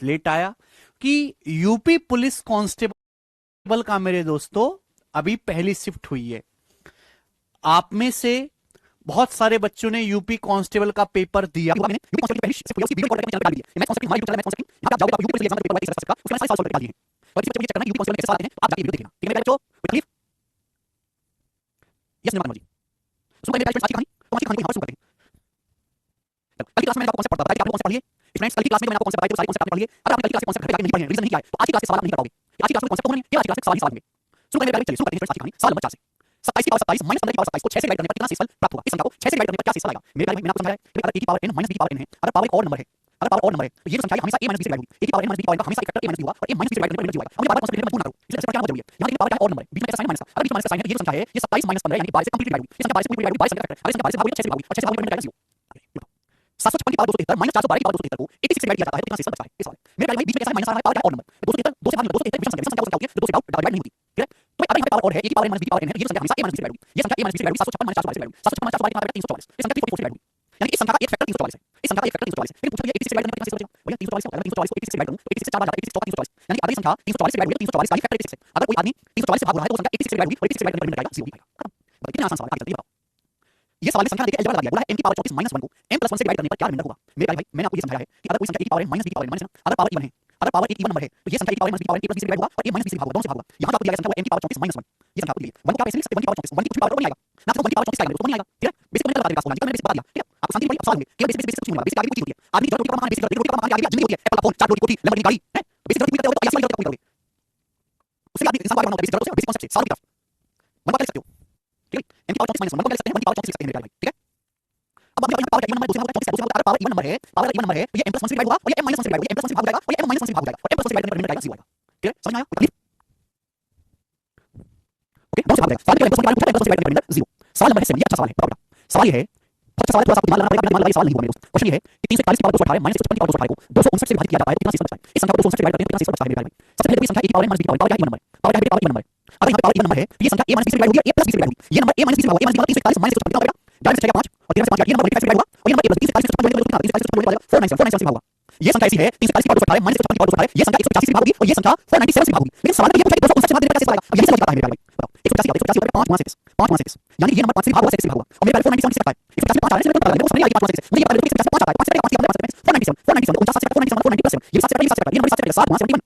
Late आया कि UP police constable का मेरे दोस्तों अभी पहली शिफ्ट हुई है। आप में से बहुत सारे बच्चों ने यूपी कांस्टेबल का पेपर दिया। मैंने यूपी कांस्टेबल की पहली शिफ्ट हुई, उसकी वीडियो रिकॉर्ड करके चैनल पे डाल दी है। मैं कांस्टेबल हमारा यूट्यूब चैनल है, मैं कांस्टेबल यहां पे आप जाओगे तो यूपी पुलिस एग्जाम का पेपर वाला का उसमें सारे सवाल डाल दिए हैं। और इस बच्चे को ये चेक करना है यूपी कांस्टेबल कैसे सवाल आते हैं, आप जाके वीडियो देखना। ठीक है मेरे बच्चों, कोई तकलीफ? यस नो जी। सुनो मेरे आज की कहानी, तो आज की कहानी को यहां पर शुरू करते हैं। कल की क्लास में मैंने आपको कॉन्सेप्ट पढ़ा था, आप लोग कॉन्सेप्ट पढ़िए। स्टूडेंट्स, कल की क्लास में मैंने आपको कॉन्सेप्ट बताए थे, सारे कॉन्सेप्ट आपने पढ़ लिए। अगर आपने कल की क्लास में कॉन्सेप्ट घर पे जाके नहीं पढ़े, रीजन नहीं किया है, तो आज की क्लास से सवाल आप नहीं कर पाओगे। आज की क्लास में कॉन्सेप्ट तो होंगे, केवल आज की क्लास में सवाल ही सवाल होंगे। शुरू करने पहले चलिए शुरू करते हैं आज की कहानी। सवाल नंबर 4 से 27 की पावर 27 माइनस 15 की पावर 27 को 6 से डिवाइड करने पर कितना शेषफल प्राप्त होगा? इस संख्या को 6 से डिवाइड करने पर क्या शेषफल आएगा? मेरे बारे में मैंने आपको समझाया है, अगर a की पावर n माइनस b की पावर n है, अगर पावर एक और नंबर है, अगर पावर और नंबर है, तो ये जो संख्या है हमेशा a माइनस b से डिवाइड होगी। a की पावर n माइनस b की पावर का हमेशा एक फैक्टर a माइनस b होगा और a माइनस b से डिवाइड करने पर b होगा। हमने बार-बार कॉन्सेप्ट मजबूत ना करो, इसलिए क्या जरूरी है। यहां देखिए पावर क्या है और नंबर है, बीच में ऐसा साइन माइनस था, अगर बीच में माइनस का साइन है तो ये जो संख्या है ये 27 माइनस 15 यानी कि 22 से कंप्लीट डिवाइड होगी। ये संख्या 22 से कंप्लीट डिवाइड होगी, 22 संख्या फैक्टर, अगर संख्या 22 से भागोगे तो 6 से भागोगे और 6 से भागोगे तो मिल जाएगा 0। 756 की पावर 273 माइनस 412 की पावर 273 को 86 से डिवाइड किया जाता है तो कितना शेषफल बचता है? ये सवाल है। मेरे भाई बीच में कैसा है माइनस आ रहा है, पावर क्या है और नंबर। 273 2 से भाग 273 विषम संख्या होती है, जो 2 से डिवाइड नहीं होती। ठीक है? तो अगर यहाँ पे पावर और है, a की पावर n माइनस b की पावर n है, तो ये संख्या हमेशा a माइनस b से डिवाइड होगी। ये संख्या a माइनस b से डिवाइड होगी 756 माइनस 412 से डिवाइड होगी। 756 माइनस 412 कितना आएगा? 344। ये संख्या 344 से डिवाइड होगी। यानी इस संख्या का एक फैक्टर 344 है। इस संख्या का एक फैक्टर 344 है। लेकिन पूछा गया 86 से डिवाइड करने पर कितना शेषफल बचेगा? भैया 344 होगा। अगर 344 को 86 से डिवाइड करूं तो 86 से 4 बार जाता है, 86 344। यानी अगर ये संख्या 344 से डिवाइड होगी तो 344 का ही फैक्टर 86 है। अगर कोई आदमी 344 से भाग रहा है तो वो संख्या 86 से डिवाइड होगी और 86 से डिवाइड करने पर मिल जाएगा 0 आएगा। खत्म। बताइए कितना आसान सवाल है, आगे चलते हैं। ये सवाल में संख्या देखिए अलजेब्रा लगा दिया, बोला है n की पावर 24 माइनस 1 को m प्लस 1 से डिवाइड करने पर क्या रिमाइंडर होगा? मेरे भाई मैंने आपको ये समझाया है कि अगर कोई संख्या a की पावर n माइनस b की पावर n माइनस अगर पावर इवन है, अगर पावर एक इवन नंबर है तो ये संख्या a की पावर माइनस b की पावर n प्लस b से डिवाइड होगा और a माइनस b से भाग होगा, दोनों से भाग होगा। यहां जो आपको दिया गया संख्या वो m की पावर 24 माइनस 1, ये संख्या आपको दी है। 1 को आप ऐसे लिख सकते हैं, 1 की पावर 24, 1 की कुछ पावर तो नहीं आएगा ना, तो 1 की पावर 24 का आएगा तो नहीं आएगा। ठीक है, बेसिक मैंने बता दिया, मैंने बेसिक बता दिया। ठीक है, आप शांति भाई सवाल होंगे केवल बेसिक बेसिक कुछ नहीं होगा, बेसिक आगे कुछ होती है। आदमी की जरूरत का मान बेसिक रोटी का मान आगे जिंदगी होती है, एप्पल फोन 4 रोटी कोठी लंबी गाड़ी है, बेसिक जरूरत पूरी करते हो तो 80 वाली जरूरत पूरी करोगे। उससे आदमी इंसान को आगे बढ़ना होता है बेसिक जरूरत से, बेसिक कॉन्सेप्ट से सवाल की तरफ 1 कर सकते हो। ठीक है, m की पावर 24 माइनस 1 1 कर सकते हैं, 1 की पावर 24 लिख सकते हैं मेरे भाई। ठीक है, अब बात करें पावर का इवन नंबर दूसरे नंबर 24 है, अगर पावर इवन नंबर है, पावर इवन नंबर है तो ये m प्लस 1 से डिवाइड होगा और ये m माइनस 1 से डिवाइड होगा, m प्लस 1 से भाग जाएगा और ये m माइनस 1 से भाग जाएगा और m प्लस 1 से डिवाइड करने पर मिल जाएगा 0 आएगा। ठीक है, समझ में आया? ओके, दोनों से भाग जाएगा। सवाल के m प्लस 1 के बारे में पूछा है, m प्लस 1 से डिवाइड करने पर मिल जाएगा 0। सवाल नंबर 7 ये अच्छा सवाल है, बताओ। सवाल ये है, अच्छा सवाल है, थोड़ा सा दिमाग लगाना पड़ेगा, दिमाग लगाइए, सवाल नहीं होगा मेरे दोस्त। क्वेश्चन ये है कि 341 की पावर 218 माइनस 156 की पावर 218 को 259 से विभाजित किया जाता है तो कितना शेषफल बचता है? इस संख्या को 259 से डिवाइड करते हैं तो कितना शेषफल बचता है मेरे भाई? सबसे पहले तो ये संख्या a की पावर n माइनस b की पावर क्या है? Even number. पावर क्या है? Power even number. अगर यहाँ पे पावर इवन नंबर है तो ये संख्या a माइनस b से डिवाइड होगी, a प्लस b से डिवाइड होगी। ये नंबर a माइनस b से भाग होगा, a माइनस b का 341 माइनस 156 कितना बचेगा? डायरेक्ट से 5 और 13 से 5 ये नंबर 25 से डिवाइड होगा और ये नंबर a प्लस 341 से 346 कितना 497 से भाग होगा। ये संख्या ऐसी है 341 की पावर 218 माइनस 156 की पावर 218 ये संख्या 185 से भाग होगी और ये संख्या 497 से भाग होगी। लेकिन सवाल में ये पूछा कि 259 से भाग देने का कैसे आएगा? अब यही समझ आता है मेरे भाई। बताओ 185 185 होगा 5 5 5 5 6 यानी ये नंबर 5 से भाग होगा 6 से भाग होगा और मेरे भाई 497 से आता है 185 5 आ रहा है, मेरे को समझ नहीं आ रही 5 6 मुझे ये पता है 185 5 आता है 5 से 5 आता है 497 497 49 497 ये 7 से 7 ये नंबर 7 से 7 5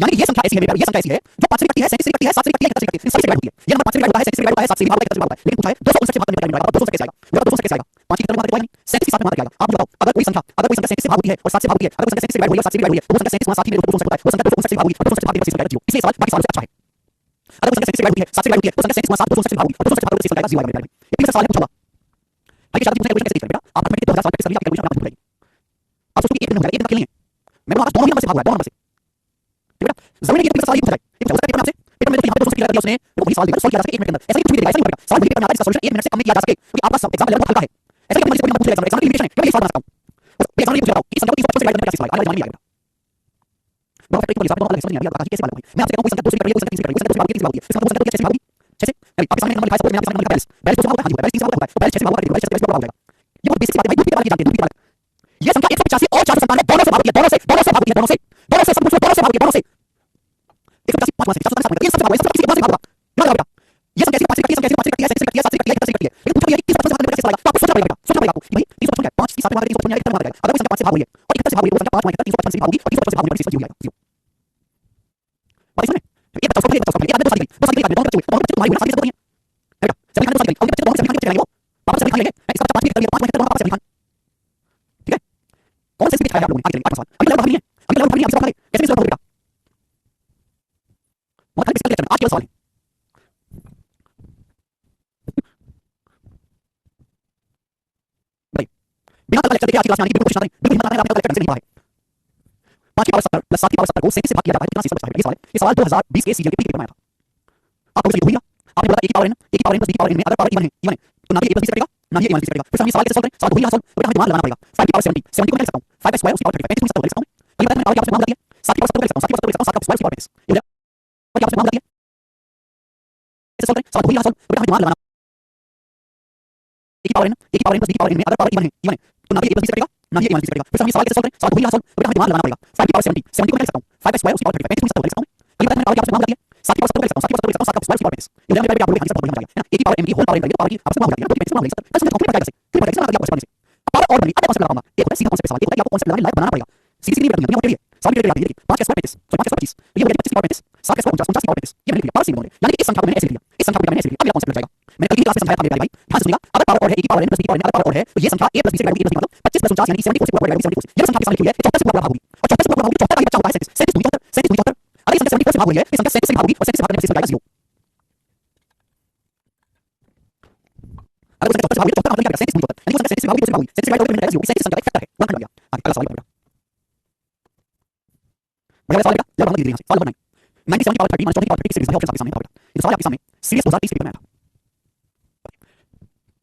यानी ये संख्या ऐसी है मेरे ये संख्या ऐसी है जो 5 से कटती है 37 से कटती है 7 से कटती है 7 से कटती है 7 से डिवाइड होती है। ये नंबर 5 से डिवाइड होता है 6 से डिवाइड होता है 7 से डिवाइड होता है 7 से डिवाइड होता है। लेकिन पूछा है 259 से भाग करने पर 200 कैसे आएगा? मेरा 200 कैसे आएगा? 5 की तरफ भाग 37 के साथ में भाग जाएगा। आप बताओ अगर कोई संख्या 37 से भाग होती है और 7 से भाग होती है, अगर कोई संख्या 37 से डिवाइड होती है 7 से डिवाइड होती है तो वो संख्या 37 गुना 7 ही मेरे को 259 होता है। वो संख्या 259 से भाग होगी और 259 से भाग देने पर शेषफल आएगा 0। इसलिए सवाल बाकी सवालों से अच्छा है। अगर कोई संख्या 37 से डिवाइड होती है 7 से डिवाइड होती है तो संख्या 37 गुना 7 259 से भाग होगी और 259 से भाग देने पर शेषफल आएगा 0 आएगा मेरे भाई। ये तीन सवाल पूछा भाई के साथ पूछा क्वेश्चन कैसे देखते हैं बेटा? आप मैंने 2000 सवाल कैसे कर लिया, आपकी कैलकुलेशन अपना भूल जाएगी। आप सोचो कि एक दिन हो जाएगा, एक दिन का खेल नहीं है। मैं बोला दोनों ही नंबर से भाग हुआ है, दोनों नंबर से। ठीक है बेटा, जरूरी नहीं है कि सवाल ही पूछा जाए। ये पूछा पेपर में आपसे, पेपर में तो यहाँ पे 200 क्लियर कर दिया उसने, तो वही सवाल देगा, सॉल्व किया जा सके 1 मिनट के अंदर। ऐसा ही कुछ भी देगा, ऐसा ही पड़ेगा। सवाल वही पेपर में आता है, इसका सॉल्यूशन 1 मिनट से कम में किया जा सके क्योंकि आपका सब एग्जाम लेवल बहुत हल्का है। ऐसा ही कोई नंबर पूछ लेगा, एग्जाम की लिमिटेशन है, केवल ये सवाल बना सकता हूं। ये एग्जाम नहीं पूछ रहा हूं, इस संख्या को 355 से डिवाइड करने का कैसे सवाल आएगा? आगे नहीं आएगा। बहुत फैक्टर हिसाब से बहुत अलग समझ नहीं आ रहा कैसे सवाल है। मैं आपसे कहता हूं कोई संख्या 2 से करिए, कोई संख्या 3 से करिए, कोई संख्या 2 से भाग होगी, इसका 2 संख्या कैसे भाग होगी? 6 से नहीं, आपके सामने नंबर लिखा है, सपोज मैं आपके सामने लिखा 42 2 से भाग होगा, हां जी 42 3 से भाग होगा, तो 42 6 से भाग होगा, 42 से भाग होगा। ये बहुत बेसिक बात है भाई, दूध की बात जानते हैं, दूध की बात। ये संख्या 185 और 457 दोनों से भाग होगी, दोनों से भाग होगी, दोनों से सब कुछ दोनों से भाग होगी, दोनों से 185 5 से 457 ये सब से भाग होगा, सब किसी के 5 से भाग होगा। याद रखो बेटा, ये संख्या 5 से कटती है, संख्या 5 से कटती है, 6 से कटती है, 7 से कटती है, 8 से कटती है। लेकिन पूछा गया कि किस से भाग करने का कैसे आएगा? तो आपको सोचना पड़ेगा बेटा, सोचना पड़ेगा आपको भाई 355 है, 5 की 7 में भाग 355 है, कितना भाग जाएगा? अगर कोई संख्या 5 से भाग रही है और 71 से भाग रही है, वो संख्या 5 माइनस 355 से भाग होगी और 355 से भाग होने पर शेषफल 0 आएगा 0। बात समझ में? ये बताओ सबको, ये बताओ सबको, ये आदमी तो साथ ही दोनों बच्चे हुए, दोनों बच्चे तुम्हारे साथ ही नहीं है बेटा। सभी खाने तो साथ ही और बच्चे दोनों सभी खाने चलेंगे, वो पापा सभी खाने लेंगे, इसका बच्चा 5 की कर लिया, 5 में दोनों पापा सभी खाने। ठीक है, कौन से सीख खाया आप लोगों ने? आगे चलेंगे, आगे सवाल। अभी लेवल नहीं है, अभी लेवल नहीं है, अभी सवाल कैसे सवाल बेटा? बहुत खाली बिस्किट लेकर आज केवल सवाल है भाई। बिना कल लेक्चर देखे आज की क्लास में आने की बिल्कुल कोशिश ना करें, बिल्कुल हिम्मत ना करें, आपने कल लेक्चर नहीं पढ़ा है। 5 की पावर 70 प्लस 7 की पावर 70 को 37 से भाग किया जाता है तो कितना शेषफल बचता है? ये सवाल है। ये सवाल 2020 के सीजीएल के पेपर में आया था। आपको ये हुई ना, आपने बोला a की पावर n, a की पावर n प्लस b की पावर n में अगर पावर इवन है तो ना ये a प्लस b से कटेगा ना ये a माइनस b से कटेगा। फिर हम ये सवाल कैसे सॉल्व करें? सवाल वही सॉल्व बेटा, हमें दिमाग लगाना पड़ेगा। 5 की पावर 70 70 को मैं लिख सकता हूं, 5 का स्क्वायर उसकी पावर 35 35 को लिख सकता हूं। कल बताया मैंने पावर की आपसे मान लगाती है 7 की पावर 70 लिख सकता हूं, 7 की पावर 70 लिख सकता हूं, 7 का स्क्वायर उसकी पावर 35 ये हो गया। पावर की आपसे मान लगाती है कैसे सॉल्व करें? सवाल वही सॉल्व बेटा, हमें दिमाग लगाना। a की पावर n प्लस b की पावर n में अगर पावर इवन है तो ना ये a प्लस b से कटेगा ना ये माइनस करेगा। फिर हम ये सवाल कैसे सॉल्व करें? सवाल वही सॉल्व, बेटा हमें दिमाग लगाना पड़ेगा। 5 की पावर 70 70 को मैं लिख सकता हूं 5 का स्क्वायर उसकी पावर 35 35 को लिख सकता हूं। अभी पता है मैंने पावर क्या आपस में दिया 7 की पावर 70 लिख सकता हूं 7 की पावर 70 लिख सकता हूं 7 का स्क्वायर उसकी पावर 35 ये मेरे पे आप लोग आंसर बहुत बढ़िया है ना। a की पावर m की होल पावर n पावर की आपस में होगा ना 2 की 35 को लिख सकते हैं। बस मुझे कंप्लीट कर कैसे फिर पता है आपको से पावर और बनी अब कॉन्सेप्ट लगाऊंगा। एक होता है सीधा कॉन्सेप्ट सवाल, एक होता है आपको कॉन्सेप्ट लगाने लायक बनाना पड़ेगा। सीधी सीधी नहीं होती है सवाल की देखिए 5 का स्क्वायर 35 तो 5 का स्क्वायर 25 तो ये हो गया 25 की पावर 35 7 का स्क्वायर 49 की पावर 35 ये मैंने लिख दिया पावर सीधी होने यानी कि इस संख्या को मैंने ऐसे लिख दिया इस संख्या को मैंने ऐसे लिखा अब मेरा कॉन्सेप्ट लग जाएगा। मैंने कल की क्लास में समझाया था मेरे भाई ध्यान से सुनिएगा। अगर पावर और है a की पावर n प्लस b की पावर n अगर पावर और है तो ये संख्या a प्लस b से डिवाइड होगी मतलब 25 प्लस 49 यानी कि 74 से पूरा हो जाएगा 74 ये संख्या के साथ लिखी हुई है 34 से पूरा होगी और 34 से पूरा होगी 74 का बच्चा होता है 37 दूनी 74 अगर ये संख्या 74 से भाग हुई है ये संख्या 37 से भाग होगी और 37 से भाग करने से जाएगा 0 अगर संख्या 74 से भाग हुई तो 74 मतलब क्या 37 दूनी 74 यानी कि संख्या 37 से भाग हुई तो 37 से भाग हुई 37 से डिवाइड होगी 0 37 संख्या का फैक्टर है 1 खत्म हो गया। आगे अगला सवाल बढ़िया बढ़िया सवाल बेटा जब हम दीजिए यहां से सवाल नंबर 9 97 पावर 30 24 पावर 30 से ऑप्शन आपके सामने था बेटा ये सवाल आपके सामने सीरीज 2030 पे बनाया था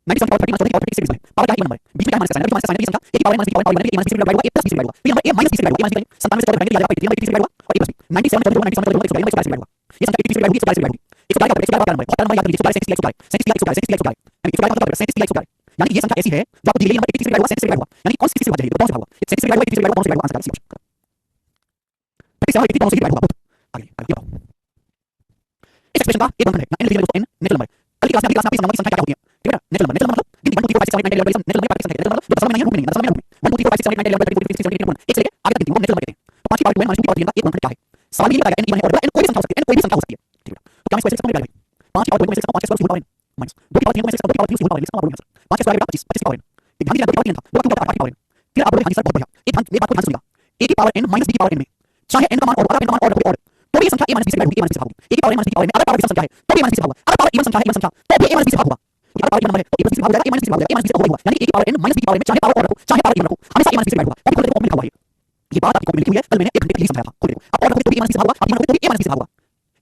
97 पावर 30 24 पावर 30 सीरीज में पावर क्या है नंबर बीच में क्या माइनस का साइन है माइनस संख्या a की पावर माइनस b की पावर बनेगी a माइनस b से डिवाइड होगा a प्लस b से डिवाइड होगा फिर नंबर a माइनस b से डिवाइड होगा a माइनस b 97 से डिवाइड करेंगे याद रखा 30 होगा और a प्लस b 97 जब 97 जब 140 से डिवाइड होगा ये संख्या 80 से डिवाइड होगी 140 से डिवाइड होगी 140 का 140 का नंबर और नंबर याद रखिए 140 37 यानी 140 यानी ये संख्या ऐसी है जो आपको दी गई नंबर 80 से डिवाइड होगा 37 से डिवाइड होगा यानी कौन सी से डिवाइड होगा कौन से होगा 37 से डिवाइड होगा 80 से डिवाइड होगा कौन से डिवाइड होगा आंसर आएगा 37 80 से डिवाइड होगा आगे आगे बताओ इस एक्सप्रेशन का एक अंक है ना n लिख लेंगे n नेचुरल नंबर कल की क्लास में नंबर की संख्या क्या होती है ठीक है ना नेचुरल नंबर मतलब गिनती 1 2 3 4 5 6 7 8 9 10 नेचुरल नंबर की संख्या नेचुरल मतलब दशमलव में नहीं है रूप में नहीं दशमलव में 1 2 3 4 5 6 7 8 9 10 11 12 13 14 15 16 17 18 एक से लेके आगे तक गिनती वो नेचुरल नंबर कहते हैं। तो 5 की पावर 2 n - 2 की पावर 3 का एक अंक क्या है सवाल ये बताएगा n इवन है और n कोई भी संख्या हो सकती है n कोई भी संख्या हो सकती है ठीक है। तो क्या मैं इसको ऐसे लिख सकता हूँ मेरे भाई 5 की पावर 2 में से 5 का स्क्वायर माइनस 2 की पावर 3 में से 2 की पावर 3 होल पावर लिख सकता हूँ 5 का स्क्वायर 25 25 की पावर n ध्यान दीजिए 2 की पावर 3 था 2 की पावर 8 की पावर n फिर आप बोलोगे हां जी सर बहुत बढ़िया एक मेरी बात को ध्यान से सुनिएगा a की पावर n - b की पावर n में चाहे n का मान और अगर n का मान और तो ये संख्या a - b से डिवाइड होगी a - b से भाग होगी a की पावर n - b की पावर n अगर पावर विषम संख्या है तो b - b से भाग होगा अगर पावर इवन संख्या है इवन संख्या तो भी a - b से भाग होगा अगर पावर नंबर है तो a - b से भाग जाएगा a - b से भाग जाएगा a - b से होगा यानी a की पावर n - b की पावर n में चाहे पावर और रखो चाहे पावर इवन रखो हमेशा a - b से डिवाइड होगा कभी खोल लिखा हुआ है ये बात आपकी कॉपी में लिखी हुई है कल मैंने 1 घंटे के लिए समझाया था खोल देखो अब और रखोगे तो a - b से भाग होगा अब इवन रखोगे तो a - b से भाग होगा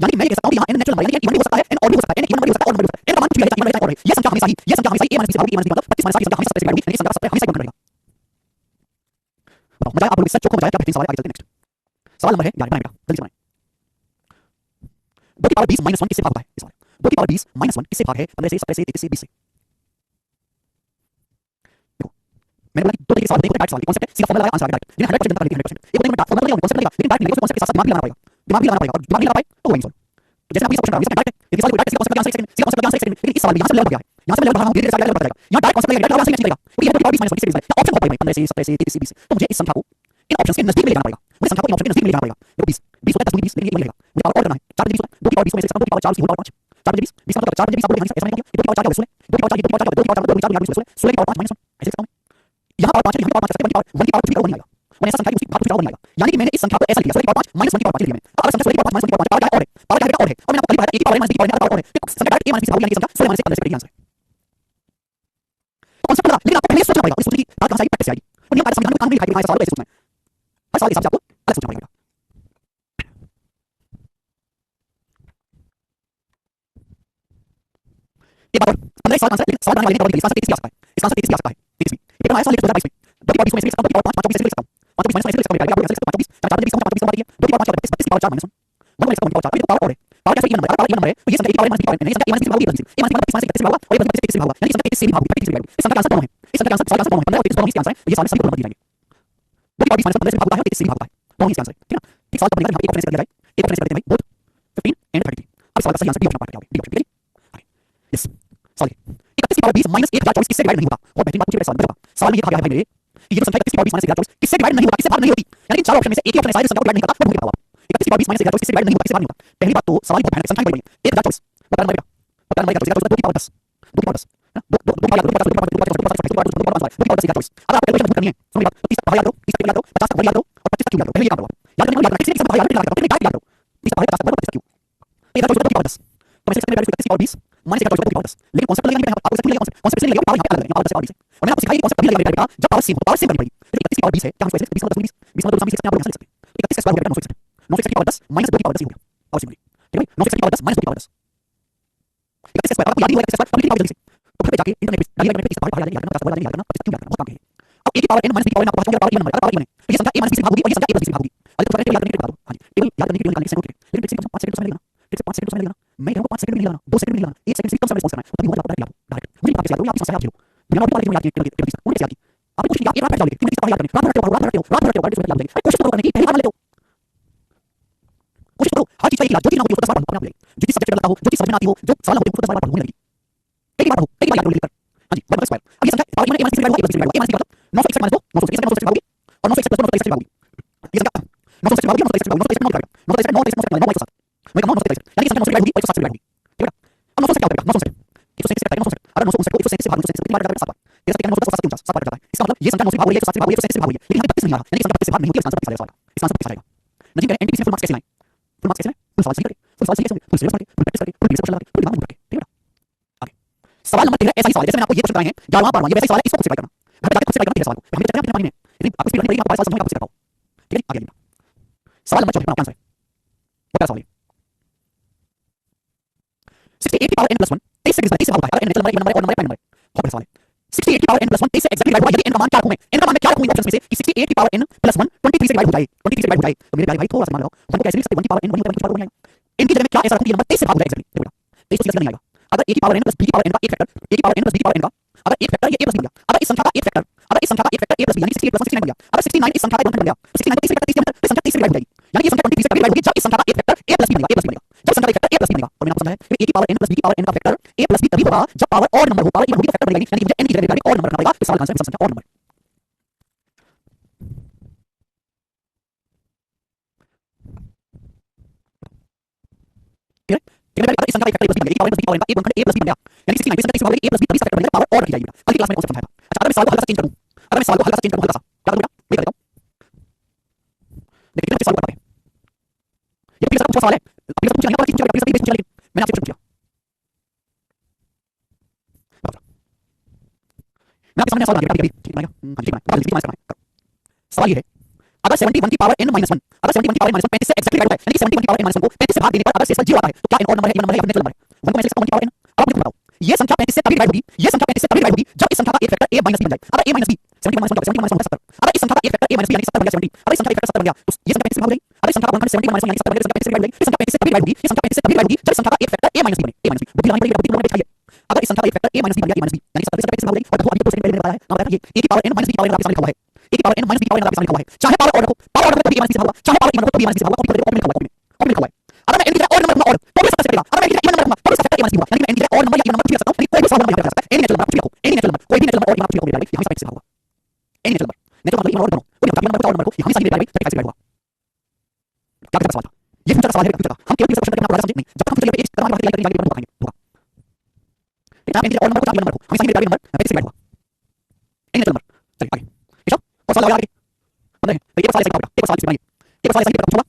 यानी मैं ये कह सकता हूं यहां n नेचुरल नंबर यानी n इवन हो सकता है n ऑड भी हो सकता है n इवन भी हो सकता है और भी हो सकता है n का मान कुछ भी है इवन रहता है और ये संख्या हमेशा ही ये संख्या हमेशा ही a - b से भाग होगी a - b मतलब 25 - 7 की संख्या हमेशा 70 से डिवाइड होगी यानी संख्या 70 हमेशा इवन रहेगा। बताओ मजा आप लोग सच चोको मजा क्या बेहतरीन सवाल है आगे चलते हैं नेक्स्ट सवाल नंबर है यार बेटा जल्दी से बनाएं 2 की पावर 20 - 1 किससे भाग होता है इस सवाल 2 की पावर 20 - 1 किससे भाग है 15 से 17 से 21 से 20 से देखो मैंने बोला कि 2 तरीके से सवाल देखो डायरेक्ट सवाल कॉन्सेप्ट है सीधा फॉर्मूला लगाया आंसर आएगा डायरेक्ट लेकिन 100% जनता का 100% एक नहीं फॉर्मूला नहीं कॉन्सेप्ट लेगा लेकिन डायरेक्ट नहीं कॉन्सेप्ट के साथ दिमाग भी लगाना पड़ेगा दिमाग भी लगाना पड़ेगा और दिमाग नहीं लगा पाए तो होगा नहीं सॉल्व तो जैसे आप ये क्वेश्चन डायरेक्ट है यदि सवाल को डायरेक्ट कॉन्सेप्ट का आंसर सीधा कॉन्सेप्ट का आंसर लेकिन इस सवाल में यहां से लेवल बढ़ गया है यहां से लेवल बढ़ा हूं धीरे-धीरे साइड लेवल बढ़ जाएगा यहां डायरेक्ट कॉन्सेप्ट लेगा डायरेक्ट आंसर नहीं चलेगा क्योंकि ये 2 की पावर 20 - 1 किससे डिवाइड है ऑप्शन बहुत बड़े 15 से 17 से 21 से 20 तो मुझे इस संख्या को इन ऑप्शंस के नजदीक में ले जाना पड़ेगा मुझे संख्या को इन ऑप्शन के नजदीक में ले जाना पड़ेगा देखो 20 20 होता है 10 20 लेकिन ये लगेगा मुझे पावर और करना है 4 20 होता है 2 की पावर 20 में से 2 की पावर 4 की होल पावर 5 4 20 20 मतलब 4 20 आप बोलोगे ऐसा नहीं है 2 की पावर 4 क्या 16 2 की पावर 4 2 की पावर 4 2 की पावर 4 2 की पावर 4 16 की पावर 5 -1 ऐसे लिखता हूं यहां पावर 5 है यहां पावर 5 है 1 की पावर कुछ भी करो नहीं आएगा मैंने ऐसा संख्या की उसी भाग कुछ और नहीं आएगा यानी कि मैंने इस संख्या को ऐसा लिखा 16 की पावर 5 -1 की पावर 5 लिया मैंने अब संख्या 16 की पावर 5 -1 की पावर 5 पावर क्या है और है और मैंने आपको कल बताया a की पावर -b की पावर और है देखो संख्या डायरेक्ट a - b से भाग यानी कि संख्या 16 - 15 से आंसर है तो कॉन्सेप्ट लगा लेकिन आपको पहले सोचना पड़ेगा उस सोचने की बात कहां से आई प्रैक्टिस से आई और नियम कार्य संविधान में काम नहीं दिखाई सवाल को ऐसे सोचना है हर सवाल के हिसाब से आपको अलग सोचना पड़ेगा। एक बार 15 सवाल आंसर लेकिन सवाल बनाने वाले ने इसका आंसर 33 आ सकता है इसका आंसर 33 आ सकता है 33 में ये बनाया सवाल लिख 2022 में 2 की पावर 20 में से लिख सकता हूं 2 की पावर 5 24 से लिख सकता हूं 5 24 से लिख सकता हूं आपको लिख सकता हूं 24 4 24 5 24 2 की पावर 5 32 की पावर 4 -1 1 लिख सकता हूं पावर 4 ये पावर और है पावर क्या even number power even number है तो ये संख्या की पावर -b की पावर नहीं संख्या a - b से भाग होगी a - b मतलब 25 से 32 से भाग होगा और ये 32 से 33 से भाग होगा यानी संख्या 33 से भी भाग होगी 33 से भाग होगी इस संख्या का आंसर दोनों है इस संख्या का आंसर दोनों है 15 और 33 दोनों इसका आंसर है ये सवाल सभी को नंबर दिए जाएंगे 2 की पावर 20 15 से भाग होता है और 33 से भी भाग होता है दोनों इसका आंसर है ठीक है ठीक सवाल का बनेगा एक ऑप्शन से कर दिया जाए एक ऑप्शन से कर देते हैं भाई बोथ 15 एंड 33 अब सवाल का सही आंसर बी ऑप्शन पार्ट क्या होगा डी ऑप्शन ठीक है यस सॉरी 31 की पावर 20 - 1024 किससे डिवाइड नहीं होता और बेहतरीन बात पूछी सवाल में सवाल में ये कहा गया है भाई मेरे ये जो संख्या 31 की पावर 20 - 1024 किससे डिवाइड नहीं होता किससे भाग नहीं होती यानी इन चार ऑप्शन में से एक ही ऑप्शन है सारे संख्या को डिवाइड नहीं करता वो भूल गया 31 की पावर 20 - 1024 किससे डिवाइड नहीं होता किससे भाग नहीं होता पहली बात तो सवाल बहुत भयानक संख्या बड़ी है 1024 बता नंबर बेटा 2 की पावर 10 2 की पावर 10 2 की पावर 10 2 की पावर 10 2 की पावर 10 अगर आपको कैलकुलेशन करनी है सुन बात तो 30 तक याद रखो 30 तक याद रखो 50 तक याद रखो और 25 तक क्यों याद रखो पहले ये काम करो याद रखना याद रखना किसी के साथ याद रखना किसी डायरेक्ट याद रखो 30 तक 50 तक 25 तक क्यों ये 2 की पावर 10 तो मैं से करने 31 की पावर 20 माइनस 2 की पावर 10 लेकिन कॉन्सेप्ट लगेगा नहीं आपको लगेगा कॉन्सेप्ट से लगेगा पावर यहां पे अलग है पावर 10 पावर 20 और मैंने आपको सिखाई कॉन्सेप्ट तभी लगेगा बेटा जब पावर सेम हो पावर सेम करनी पड़ेगी लेकिन 31 की पावर 20 है क्या हम इसको 20 मतलब 20 मतलब 20 से आप यहां लिख सकते हैं 31 का स्क्वायर हो गया 960 की पावर 10 माइनस 2 की पावर 10 हो गया पावर सेम ठीक है 960 की पावर 10 माइनस 2 की पावर 10 31 स्क्वायर आपको याद ही होगा 31 स्क्वायर कंप्लीट पावर जल्दी से तो घर पे जाके इंटरनेट पे डालिए इंटरनेट पे इस पावर याद करना 50 याद करना 25 क्यों याद करना बहुत काम है अब a की पावर n - b की पावर n आपको power even number power even है तो ये संख्या a - b से भाग होगी और ये संख्या a + b से भाग होगी और तो याद करने के लिए बता दो हां जी टेबल याद करने के लिए निकालने की जरूरत है लेकिन ट्रिक से 5 सेकंड समय लगेगा ट्रिक से 5 सेकंड समय लगेगा मैं कहूंगा 5 सेकंड नहीं लगाना 2 सेकंड नहीं लगाना 1 सेकंड से कम समय रिस्पांस करना है तभी हो जाएगा डायरेक्ट मुझे पता है याद करो आप समस्या याद करो दुनिया में भी याद की टेबल उन्हें याद की आपने कोशिश किया एक रात बैठ जाओगे कि मैं किस तरह याद करने रात भर रखते हो रात भर रखते हो रात भर रखते हो कोशिश तो करो करने की पहली बार लेते हो कोशिश करो हर चीज का एक इलाज जो चीज ना होती है उसको 10 बार पढ़ो अपने आप जो चीज सब्जेक्ट लगता हो जो चीज समझ में आती हो जो सवाल होते हैं उसको 10 बार पढ़ो होने लगी एक बार पढ़ो एक बार याद करो लिख कर हां जी 1 स्क्वायर अब ये संख्या पावर में a - c डिवाइड हुआ a - c डिवाइड हुआ a - c मतलब 961 - 2 961 961 पाओगे और 961 + 2 963 पाओगे ये संख्या 963 पाओगे 963 पाओगे 963 9 963 9 9 मैं कहूं 9 यानी कि संख्या 9 डिवाइड होगी 160 डिवाइड होगी ठीक है अब 900 से क्या करेगा 900 से 137 से 900 अगर 900 को 137 से भाग 937 भाग जाता है 7 बार तेरा संख्या 910 7 7 बार जाता है इसका मतलब ये संख्या 900 से भाग हुई है 160 से भाग हुई है 137 से भाग हुई है लेकिन हमें 32 नहीं आ रहा यानी कि संख्या 32 से भाग नहीं होती है इसका आंसर 32 आ जाएगा इसका आंसर 32 आ जाएगा नजीब करें एनटीपीसी में फुल मार्क्स कैसे लाएं फुल मार्क्स कैसे लाएं फुल सवाल सही करके फुल सवाल सही कैसे फुल सिलेबस पढ़ के फुल प्रैक्टिस करके फुल बेसिक क्वेश्चन लगा के फुल दिमाग में रख के ठीक है आगे सवाल नंबर 13 ऐसा ही सवाल है जैसे मैंने आपको ये क्वेश्चन कराए हैं 11वां 12वां ये वैसे ही सवाल है इसको खुद से ट्राई करना घर पे जाके खुद से ट्राई करना 13 सवाल को हम चेक करना अपने पानी में लेकिन आपको स्पीड नहीं पड़ेगी आपको सवाल समझ में आपको सिखा पाओ ठीक है आगे आइए सवाल नंबर 14 आपका आंसर है वो क्या सवाल है 68 की पावर n + 1 23 से किस बार होता है अगर n नेचुरल नंबर है और नंबर है प्राइम नंबर है बहुत बड़ा सवाल है 68 की पावर n + 1 23 से एग्जैक्टली डिवाइड होगा यदि n का मान क्या रखूं मैं n का मान मैं क्या रखूं ऑप्शंस में से कि 68 की पावर n + 1 23 से डिवाइड हो जाए 23 से डिवाइड हो जाए तो मेरे प्यारे भाई थोड़ा सा मान लगाओ हमको कैसे लिख सकते 1 की पावर n 1 की पावर n इनकी जगह में क्या ऐसा रखूं कि नंबर 23 से भाग हो जाए एग्जैक्टली देखो बेटा 23 तो नहीं आएगा अगर a की पावर n + b की पावर n का एक फैक्टर a की पावर n + b की पावर n का अगर एक फैक्टर ये a + b बन गया अगर इस संख्या का एक फैक्टर अगर इस संख्या का एक फैक्टर a + b यानी 68 + 1 69 बन गया अगर 69 इस संख्या का एक फैक्टर बन गया तो 69 को 30 से घटा 30 दिया तो संख्या 30 से डिवाइड हो जाएगी यानी ये संख्या 23 से डिवाइड होगी जब इस संख्या का एक फैक्टर a + b बनेगा a + b बनेगा जब संख्या का एक फैक्टर a + b बनेगा और मैंने आपको समझाया कि a की पावर n + b की पावर n का फैक्टर a + b तभी होगा जब पावर और नंबर हो पावर इवन होगी तो फैक्टर बनेगा यानी कि मुझे n की जगह पे और नंबर रखना पड़ेगा तो सवाल का आंसर है संख्या और नंबर ठीक है अगर इस संख्या का एक फैक्टर a + b बन गया a की पावर n + b की पावर n का एक बनखंड a + b बन गया यानी कि 69 इस संख्या 30 से भाग गई a + b तभी फैक्टर बनेगा पावर और रखी जाएगी अगली क्लास में कौन सा समझाएगा अच्छा अगर मैं सवाल को हल्का सा चेंज करूं अगर मैं सवाल को हल्का सा चेंज करूं हल्का सा क्या करूं बेटा मैं कर देता हूं देखिए कितना सवाल बताते हैं ये पिछले पूछा सवाल है पिछले पूछा नहीं पूछा पिछले पूछा लेकिन मैंने आपसे पूछा मैं आपके सामने सवाल बना दिया ठीक है हां ठीक है बता दीजिए हमारे सामने सवाल ये है अगर 71 की पावर n - 1 अगर 71 की पावर n - 1 35 से एग्जैक्टली डिवाइड होता है यानी कि 71 की पावर n - 1 को 35 से भाग देने पर अगर शेष पर 0 आता है तो क्या n और नंबर है इवन नंबर है या फिर नेचुरल नंबर है 1 को मैं लिख सकता हूं 1 की पावर n अब आप मुझे बताओ ये संख्या 35 से तभी डिवाइड होगी ये संख्या 35 से तभी डिवाइड होगी जब इस संख्या का एक फैक्टर a - b बन जाए अगर a - b 71 - 1 70 अगर इस संख्या का एक फैक्टर a - b यानी 70 बन गया 70 अगर इस संख्या का एक फैक्टर 70 बन गया तो ये संख्या 35 से भाग जाएगी अगर इस संख्या का गुणनखंड 71 - 1 यानी 70 बन गया संख्या 35 से डिवाइड होगी ये संख्या 35 से तभी डिवाइड होगी ये संख्या 35 से तभी डिवाइड होगी जब इस संख्या का एक फैक्टर a - b बने a - b बुद्धि लगानी पड़ेगी बुद्धि लगानी पड़ेगी अगर इस संख्या का एक फैक्टर a - b बन गया a - b यानी 70 से 35 से भाग जाएगी और देखो अभी तो सेकंड पहले मैंने बताया है ना बताया ये a की पावर n - b की पावर n आपके सामने लिखा हुआ है a की पावर n - b की पावर n आपके सामने लिखा हुआ है चाहे पावर और रखो पावर और रखो तभी a - b से भाग चाहे पावर इवन रखो तभी a - b से भाग कॉपी कर देखो लिखा हुआ है कॉपी लिखा हुआ है अगर मैं n की जगह और नंबर रखूंगा और तो भी 70 से करेगा अगर मैं n की जगह इवन नंबर रखूंगा तो भी 70 a - b होगा यानी मैं n की जगह और नंबर या इवन नंबर कुछ भी रख सकता हूं यानी कोई भी सवाल नंबर यहां पे रख सकता है n नेचुरल नंबर कुछ भी रखो n नेचुरल नंबर कोई भी नेचुरल नंबर और यहां कुछ भी रखो मेरे यहां 35 से भाग होगा n नेचुरल नंबर नेचुरल मतलब इवन और दोनों कोई हटा नंबर और नंबर को यहां सारी मेरे 35 से भाग होगा क्या क्या सवाल था ये फ्यूचर का सवाल है फ्यूचर का हम केवल इस क्वेश्चन करके अपना समझे नहीं जब तक हम फ्यूचर पे एक कदम आगे बढ़ेंगे आगे बढ़ेंगे होगा इतना n की और नंबर को 4 नंबर को हमेशा ही मेरे नंबर 35 से भाग होगा n नेचुरल नंबर चलिए आगे ठीक है और सवाल आगे हम देखें एक सवाल ऐसा ही एक सवाल बनाइए एक सवाल ऐसा ही पूछूंगा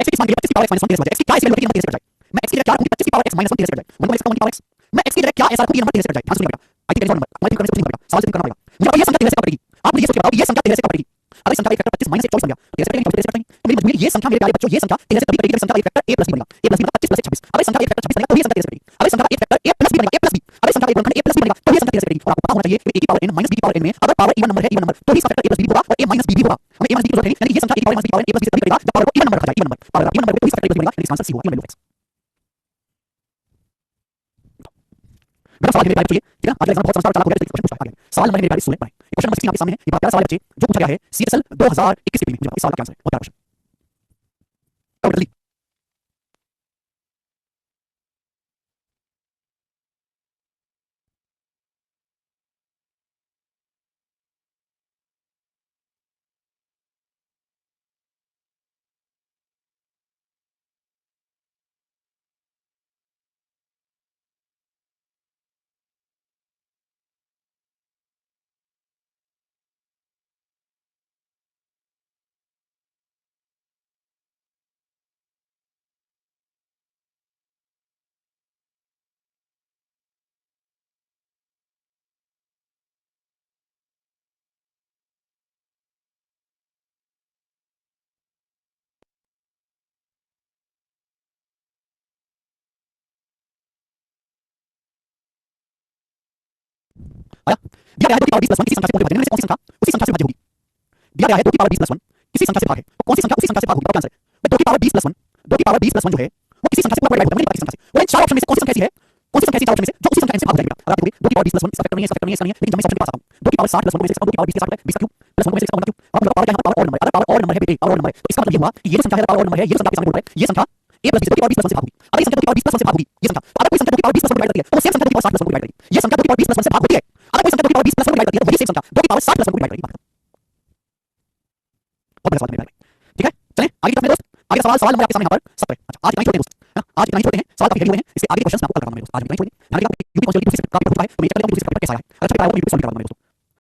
x की मान के लिए 25 की पावर x - 1 13 से क्या इसमें लोग नंबर 13 से कट जाए मैं x की जगह क्या रखूं 25 की पावर x - 1 13 से कट जाए उनको मैं लिख सकता हूं 1 की पावर x मैं x की जगह क्या ऐसा रखूं कि नंबर 13 से कट जाए ध्यान से सुनिए बेटा आई थिंक नंबर मल्टीप्लाई करने से कुछ नहीं होगा सवाल से करना पड़ेगा मुझे अब ये संख्या 13 से कट पड़ेगी आप मुझे ये सोच के बताओ ये संख्या 13 से कट पड़ेगी अगर इस संख्या का एक फैक्टर 25 - 1 24 बन गया 13 से कटेंगे 13 से कटेंगे तो मेरी मजबूरी ये संख्या मेरे प्यारे बच्चों ये संख्या 13 से तभी कटेगी जब संख्या का एक फैक्टर a + b बनेगा a + b मतलब 25 + 26 अगर इस संख्या का एक फैक्टर 26 बनेगा तो ये संख्या 13 से कटेगी अगर इस संख्या का एक फैक्टर a + b बनेगा a + b अगर इस संख्या का एक गुणनखंड a + b बनेगा तो ये संख्या 13 से कटेगी और आपको पता होना चाहिए कि a की पावर n - b की पावर n में अगर पावर इवन नंबर है इवन नंबर तो भी इसका फैक्टर a + b होगा और a - b भी होगा हमें a - b की जरूरत नहीं यानी कि ये संख्या a की पावर - b की पावर n a + b से तभी कटेगा जब पावर को इवन नंबर रखा जाए even number power even number को तो इसका फैक्टर a + b बनेगा यानी इसका आंसर c होगा इवन वैल्यू x मेरा सवाल मेरे प्यारे बच्चों ये ठीक है आज एग्जाम बहुत समझदार चालाक हो गया तो क्वेश्चन पूछता है आगे सवाल नंबर मेरे प्यारे सुन ले क्वेश्चन नंबर 16 आपके सामने है ये बड़ा प्यारा सवाल है बच्चे जो पूछा गया है CSL 2021 के पेपर में मुझे इस सवाल का आंसर है बहुत प्यारा क्वेश्चन जल्दी आया? दिया गया है 2 की पावर 20 + 1 किसी संख्या से पूर्ण विभाजन में से कौन सी संख्या उसी संख्या से विभाज्य होगी? दिया गया है 2 की पावर 20 + 1 किसी संख्या से भाग है, तो कौन सी संख्या उसी संख्या से भाग होगी? क्या आंसर है? भाई 2 की पावर 20 + 1 2 की पावर 20 + 1 जो है वो किसी संख्या से पूरा डिवाइड होता है, किसी संख्या से। और इन चार ऑप्शन में से कौन सी संख्या ऐसी है, कौन सी संख्या ऐसी चार ऑप्शन में से जो उसी संख्या से भाग हो जाएगी? अगर आप देखोगे 2 की पावर 20 + 1 इसका फैक्टर नहीं है, इसका फैक्टर नहीं है, इसका नहीं है, लेकिन जब मैं इस ऑप्शन के पास आता हूं 2 की पावर 60 + 1 को मैं से 2 की पावर 20 के साथ 20 का क्यूब + 1 को मैं से 1 का क्यूब। अब पावर क्या है? पावर और नंबर है। अगर पावर और नंबर है बेटे, पावर और नंबर है, तो इसका मतलब ये हुआ कि ये जो संख्या है पावर और नंबर है, ये जो संख्या आपके सामने बोल रहा है, ये संख्या a + b 2 की पावर 20 + 1 से भाग होगी। अगर ये संख्या 2 की पावर 20 + 1 से भाग होगी, ये संख्या, तो अगर कोई संख्या 2 की पावर 20 + 1 को डिवाइड करती है, तो वो सेम संख्या 2 की पावर 60 + 1 को डिवाइड करेगी। ये संख्या 2 की पावर 20 + 1 से भाग होती है। अगर कोई संख्या 2 की पावर 20 + 1 को डिवाइड करती है, तो वही सेम संख्या 2 की पावर 60 + 1 को डिवाइड करेगी। बहुत बड़ा सवाल है मेरा। ठीक है, चलें आगे की तरफ मेरे दोस्त। आगे का सवाल नंबर आपके सामने यहाँ पर 70। अच्छा, आज इतना ही छोड़ते हैं दोस्त, है ना? आज इतना ही छोड़ते हैं, सवाल काफी हेवी हुए हैं, इसके आगे के क्वेश्चंस मैं आपको कल करवाऊंगा मेरे दोस्त। आज इतना ही छोड़िए। ध्यान रखिएगा यूपी पॉजिटिव से काफी होता है, तो मैं चेक करता हूँ दूसरी पेपर कैसा है। अच्छा पेपर आया वो यूपी सॉल्व करवाऊंगा मेरे दोस्तों।